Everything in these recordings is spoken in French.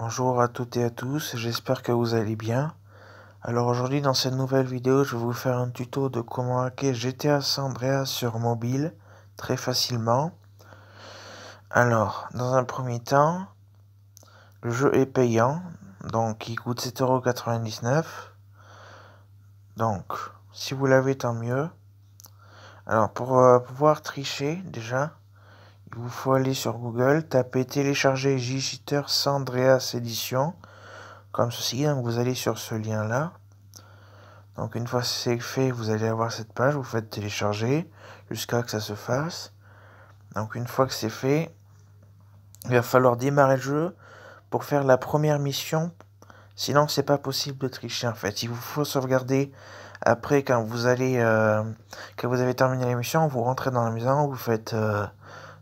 Bonjour à toutes et à tous, j'espère que vous allez bien. Alors aujourd'hui dans cette nouvelle vidéo, je vais vous faire un tuto de comment hacker GTA San Andreas sur mobile, très facilement. Alors, dans un premier temps, le jeu est payant, donc il coûte 7,99 €. Donc, si vous l'avez, tant mieux. Alors, pour pouvoir tricher, déjà, il vous faut aller sur Google, taper télécharger JScheater San Andreas Edition, comme ceci, donc vous allez sur ce lien-là. Donc une fois c'est fait, vous allez avoir cette page, vous faites télécharger jusqu'à que ça se fasse. Donc une fois que c'est fait, il va falloir démarrer le jeu pour faire la première mission. Sinon c'est pas possible de tricher en fait. Il vous faut sauvegarder après quand vous avez terminé la mission, vous rentrez dans la maison, vous faites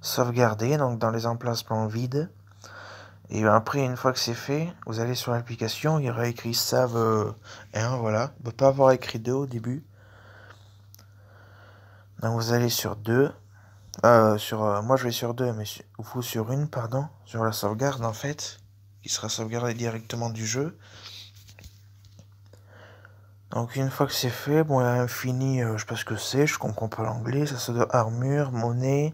sauvegarder, donc dans les emplacements vides. Et après, une fois que c'est fait, vous allez sur l'application, il y aura écrit Save 1, voilà. Il ne peut pas avoir écrit 2 au début. Donc vous allez sur 2. Moi je vais sur 2, mais vous sur une, pardon. Sur la sauvegarde en fait. Qui sera sauvegardée directement du jeu. Donc une fois que c'est fait, bon il y a infini, je sais pas ce que c'est, je comprends pas l'anglais. Ça se doit armure, monnaie,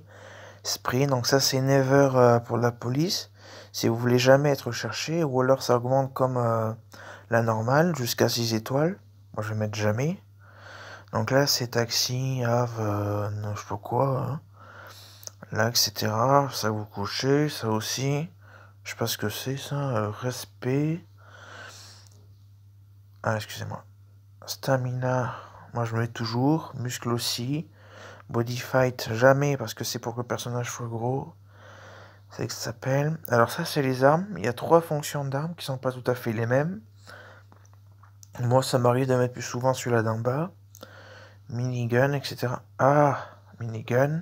sprint. Donc ça c'est never pour la police. Si vous voulez jamais être recherché, ou alors ça augmente comme la normale, jusqu'à 6 étoiles. Moi je vais mettre jamais. Donc là c'est taxi, have, non, je sais pas quoi. Hein. Là, etc. Ça vous couchez, ça aussi. Je sais pas ce que c'est ça. Respect. Ah, excusez-moi. Stamina. Moi, je mets toujours. Muscle aussi. Body fight, jamais, parce que c'est pour que le personnage soit gros. C'est que ça s'appelle. Alors ça, c'est les armes. Il y a 3 fonctions d'armes qui sont pas tout à fait les mêmes. Moi, ça m'arrive de mettre plus souvent celui-là d'en bas. Minigun, etc. Ah, minigun.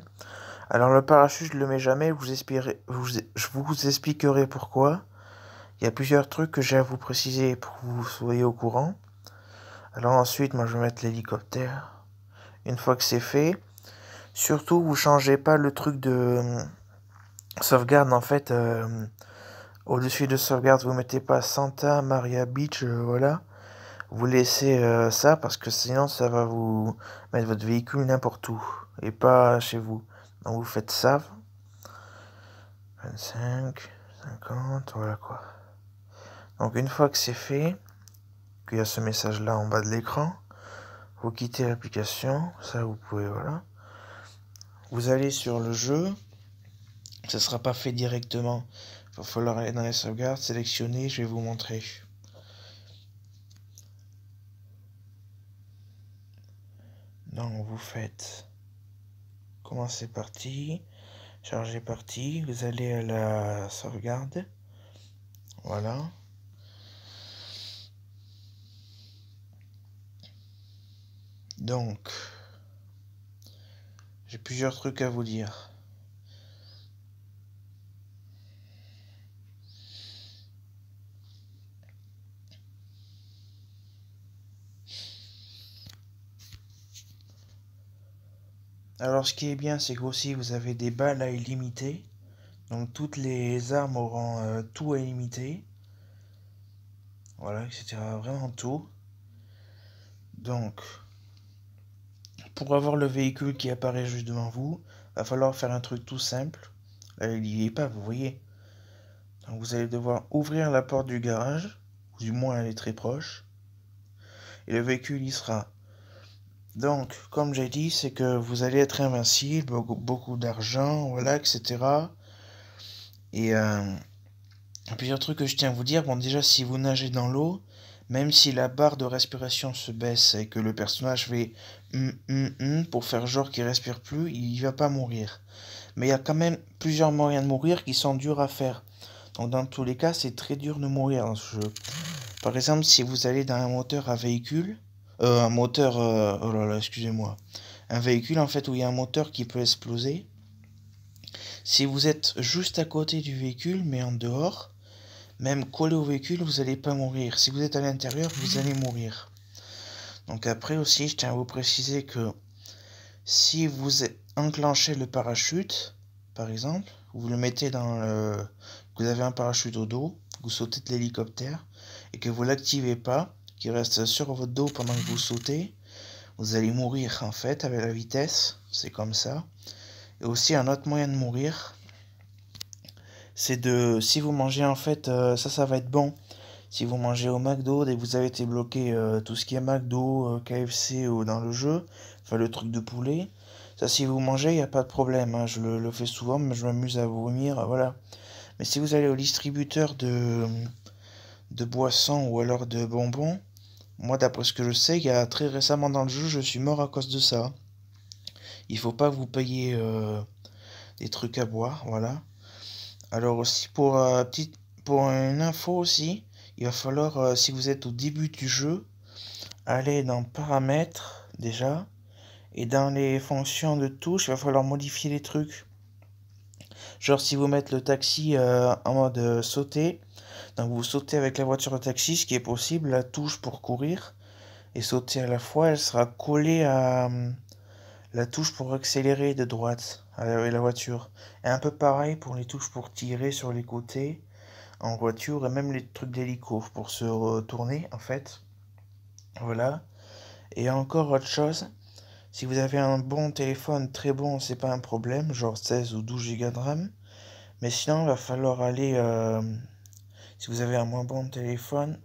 Alors le parachute, je le mets jamais. Je vous expliquerai pourquoi. Il y a plusieurs trucs que j'ai à vous préciser pour que vous soyez au courant. Alors ensuite, moi je vais mettre l'hélicoptère. Une fois que c'est fait, surtout vous changez pas le truc de sauvegarde en fait. Au-dessus de sauvegarde, vous mettez pas Santa Maria Beach, voilà. Vous laissez ça parce que sinon ça va vous mettre votre véhicule n'importe où et pas chez vous. Donc vous faites save. 25, 50, voilà quoi. Donc une fois que c'est fait, qu'il y a ce message là en bas de l'écran, vous quittez l'application, ça vous pouvez, voilà. Vous allez sur le jeu, ça ne sera pas fait directement. Il va falloir aller dans les sauvegardes, sélectionner, je vais vous montrer. Donc vous faites commencer partie, charger partie, vous allez à la sauvegarde, voilà. Donc, j'ai plusieurs trucs à vous dire. Alors ce qui est bien, c'est qu'aussi vous avez des balles à illimité. Donc toutes les armes auront tout à illimité. Voilà, etc. Vraiment tout. Donc, pour avoir le véhicule qui apparaît juste devant vous, va falloir faire un truc tout simple. Là, il n'y est pas, vous voyez. Donc vous allez devoir ouvrir la porte du garage, ou du moins elle est très proche. Et le véhicule y sera. Donc, comme j'ai dit, c'est que vous allez être invincible, beaucoup d'argent, voilà, etc. Et plusieurs trucs que je tiens à vous dire. Bon, déjà, si vous nagez dans l'eau, même si la barre de respiration se baisse et que le personnage fait pour faire genre qu'il respire plus, il va pas mourir. Mais il y a quand même plusieurs moyens de mourir qui sont durs à faire. Donc dans tous les cas, c'est très dur de mourir dans ce jeu. Par exemple, si vous allez dans un moteur à véhicule, oh là là, excusez-moi, un véhicule en fait où il y a un moteur qui peut exploser. Si vous êtes juste à côté du véhicule, mais en dehors, même collé au véhicule, vous n'allez pas mourir. Si vous êtes à l'intérieur, vous allez mourir. Donc après aussi, je tiens à vous préciser que si vous enclenchez le parachute, par exemple, vous le mettez dans vous avez un parachute au dos, vous sautez de l'hélicoptère et que vous l'activez pas, qui reste sur votre dos pendant que vous sautez, vous allez mourir en fait avec la vitesse, c'est comme ça. Et aussi un autre moyen de mourir, c'est de, si vous mangez en fait, ça va être bon. Si vous mangez au McDo et que vous avez été bloqué tout ce qui est McDo, KFC ou dans le jeu, enfin le truc de poulet, ça si vous mangez, il n'y a pas de problème, hein, je le fais souvent, mais je m'amuse à vomir, voilà. Mais si vous allez au distributeur de boissons ou alors de bonbons, moi d'après ce que je sais, il y a très récemment dans le jeu, je suis mort à cause de ça. Il faut pas vous payer des trucs à boire, voilà. Alors aussi pour une info aussi, il va falloir si vous êtes au début du jeu, aller dans paramètres déjà et dans les fonctions de touche, il va falloir modifier les trucs. Genre si vous mettez le taxi en mode sauter, donc vous sautez avec la voiture de taxi, ce qui est possible, la touche pour courir et sauter à la fois, elle sera collée à la touche pour accélérer de droite avec la voiture. Et un peu pareil pour les touches pour tirer sur les côtés en voiture et même les trucs d'hélico pour se retourner en fait. Voilà. Et encore autre chose, si vous avez un bon téléphone très bon, c'est pas un problème, genre 16 ou 12 Go de RAM. Mais sinon, il va falloir aller, si vous avez un moins bon téléphone,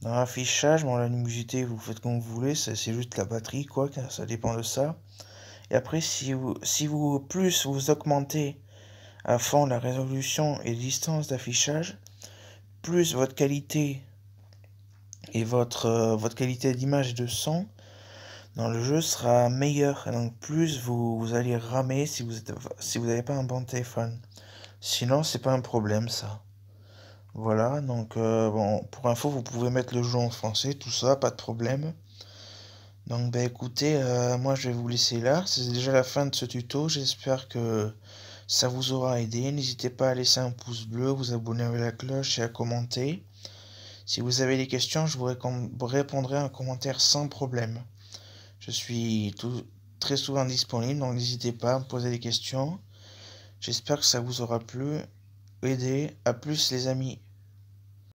dans l'affichage, bon, la luminosité, vous faites comme vous voulez, c'est juste la batterie, quoi, ça dépend de ça. Et après, si vous plus vous augmentez à fond la résolution et la distance d'affichage, plus votre qualité et votre qualité d'image et de son dans le jeu sera meilleure. Et donc plus vous allez ramer si vous n'avez pas un bon téléphone. Sinon, c'est pas un problème ça. Voilà, donc bon, pour info, vous pouvez mettre le jeu en français, tout ça, pas de problème. Donc bah écoutez, moi je vais vous laisser là, c'est déjà la fin de ce tuto, j'espère que ça vous aura aidé. N'hésitez pas à laisser un pouce bleu, vous abonner avec la cloche et à commenter. Si vous avez des questions, je vous répondrai en commentaire sans problème. Je suis très souvent disponible, donc n'hésitez pas à me poser des questions. J'espère que ça vous aura plu, aidé. À plus les amis.